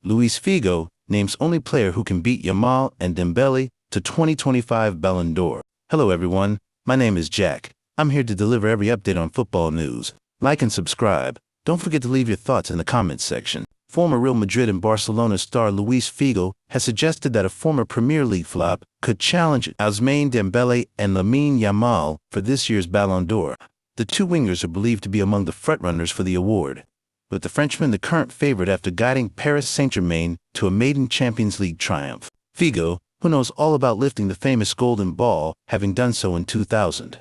Luis Figo names only player who can beat Yamal and Dembele to 2025 Balon d'Or. Hello everyone, my name is Jack. I'm here to deliver every update on football news. Like and subscribe. Don't forget to leave your thoughts in the comments section. Former Real Madrid and Barcelona star Luis Figo has suggested that a former Premier League flop could challenge Ousmane Dembele and Lamine Yamal for this year's Balon d'Or. The two wingers are believed to be among the frontrunners for the award, with the Frenchman the current favorite after guiding Paris Saint-Germain to a maiden Champions League triumph. Figo, who knows all about lifting the famous golden ball, having done so in 2000,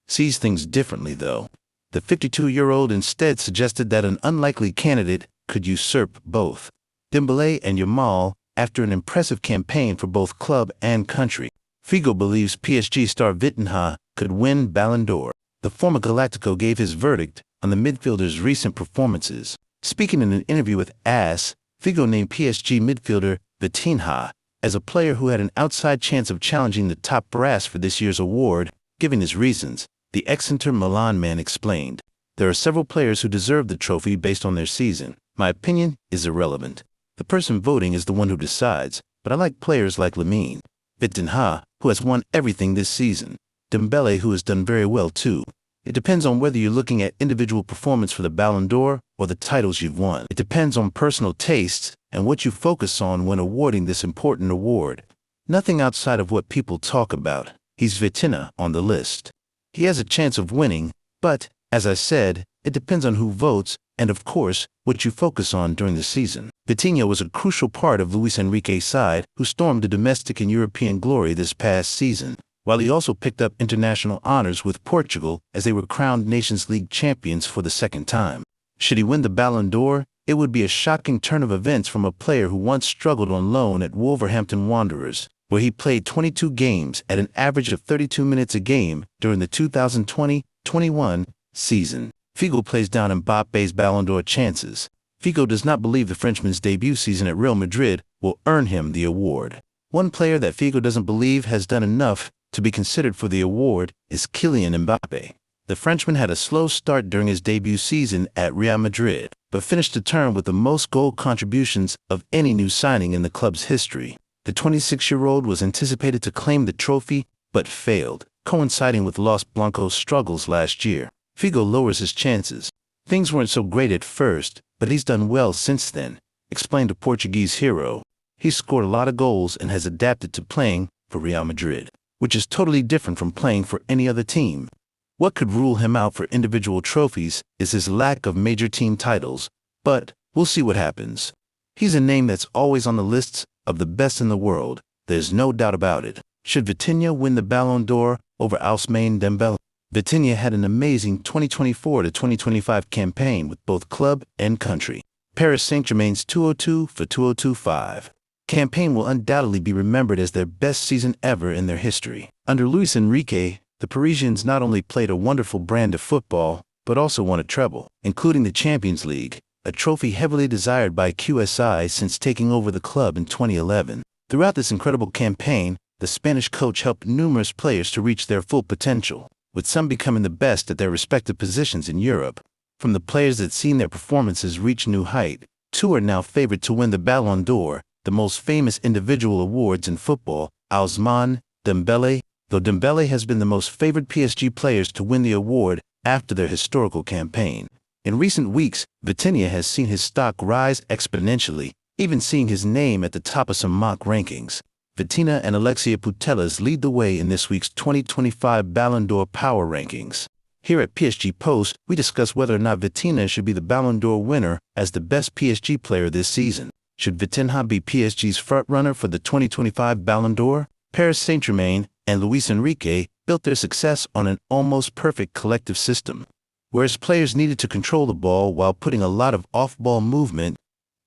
sees things differently though. The 52-year-old instead suggested that an unlikely candidate could usurp both Dembele and Yamal after an impressive campaign for both club and country. Figo believes PSG star Vitinha could win Balon d'Or. The former Galactico gave his verdict on the midfielder's recent performances. Speaking in an interview with AS, Figo named PSG midfielder Vitinha as a player who had an outside chance of challenging the top brass for this year's award. Giving his reasons, the ex-Inter Milan man explained, "There are several players who deserve the trophy based on their season. My opinion is irrelevant. The person voting is the one who decides, but I like players like Lamine, Vitinha, who has won everything this season, Dembele, who has done very well too. It depends on whether you're looking at individual performance for the Balon d'Or or the titles you've won. It depends on personal tastes and what you focus on when awarding this important award. Nothing outside of what people talk about. He's Vitinha on the list. He has a chance of winning, but, as I said, it depends on who votes and, of course, what you focus on during the season." Vitinha was a crucial part of Luis Enrique's side, who stormed the domestic and European glory this past season, while he also picked up international honors with Portugal as they were crowned Nations League champions for the second time. Should he win the Balon d'Or, it would be a shocking turn of events from a player who once struggled on loan at Wolverhampton Wanderers, where he played 22 games at an average of 32 minutes a game during the 2020-21 season. Figo plays down Mbappe's Balon d'Or chances. Figo does not believe the Frenchman's debut season at Real Madrid will earn him the award. One player that Figo doesn't believe has done enough to be considered for the award is Kylian Mbappe. The Frenchman had a slow start during his debut season at Real Madrid, but finished the term with the most goal contributions of any new signing in the club's history. The 26-year-old was anticipated to claim the trophy, but failed, coinciding with Los Blancos' struggles last year. Figo lowers his chances. "Things weren't so great at first, but he's done well since then," explained the Portuguese hero. "He's scored a lot of goals and has adapted to playing for Real Madrid, which is totally different from playing for any other team. What could rule him out for individual trophies is his lack of major team titles, but we'll see what happens. He's a name that's always on the lists of the best in the world, there's no doubt about it." Should Vitinha win the Balon d'Or over Ousmane Dembele? Vitinha had an amazing 2024 to 2025 campaign with both club and country. Paris Saint-Germain's 202 for 2025 campaign will undoubtedly be remembered as their best season ever in their history. Under Luis Enrique, the Parisians not only played a wonderful brand of football, but also won a treble, including the Champions League, a trophy heavily desired by QSI since taking over the club in 2011. Throughout this incredible campaign, the Spanish coach helped numerous players to reach their full potential, with some becoming the best at their respective positions in Europe. From the players that seen their performances reach new height, two are now favored to win the Balon d'Or, the most famous individual awards in football. Ousmane Dembele, though Dembele has been the most favored PSG players to win the award after their historical campaign. In recent weeks, Vitinha has seen his stock rise exponentially, even seeing his name at the top of some mock rankings. Vitinha and Alexia Putellas lead the way in this week's 2025 Ballon d'Or Power Rankings. Here at PSG Post, we discuss whether or not Vitinha should be the Ballon d'Or winner as the best PSG player this season. Should Vitinha be PSG's frontrunner for the 2025 Ballon d'Or? Paris Saint-Germain and Luis Enrique built their success on an almost perfect collective system, whereas players needed to control the ball while putting a lot of off-ball movement.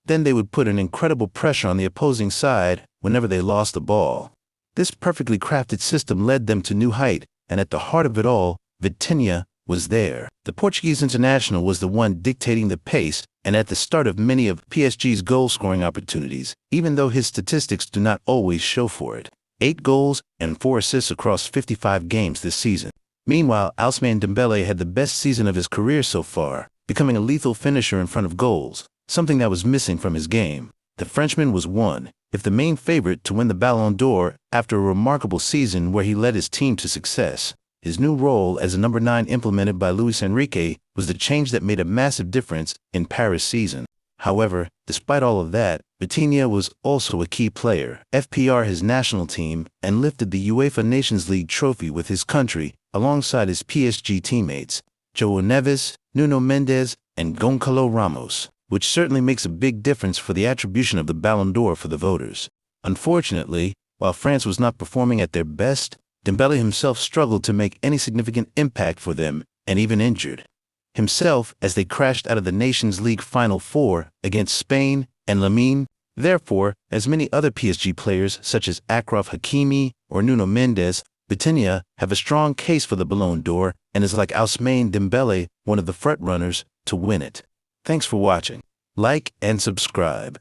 Then they would put an incredible pressure on the opposing side whenever they lost the ball. This perfectly crafted system led them to new height, and at the heart of it all, Vitinha was there. The Portuguese international was the one dictating the pace and at the start of many of PSG's goal-scoring opportunities, even though his statistics do not always show for it. 8 goals and 4 assists across 55 games this season. Meanwhile, Ousmane Dembele had the best season of his career so far, becoming a lethal finisher in front of goals, something that was missing from his game. The Frenchman was one, if the main favorite to win the Ballon d'Or after a remarkable season where he led his team to success. His new role as a number 9 implemented by Luis Enrique was the change that made a massive difference in Paris' season. However, despite all of that, Vitinha was also a key player, FPR his national team, and lifted the UEFA Nations League trophy with his country, alongside his PSG teammates, João Neves, Nuno Mendes, and Gonçalo Ramos, which certainly makes a big difference for the attribution of the Ballon d'Or for the voters. Unfortunately, while France was not performing at their best, Dembele himself struggled to make any significant impact for them, and even injured himself as they crashed out of the Nations League Final Four against Spain and Lamine. Therefore, as many other PSG players such as Achraf Hakimi or Nuno Mendes, Vitinha have a strong case for the Ballon d'Or and is like Ousmane Dembele, one of the front runners to win it. Thanks for watching. Like and subscribe.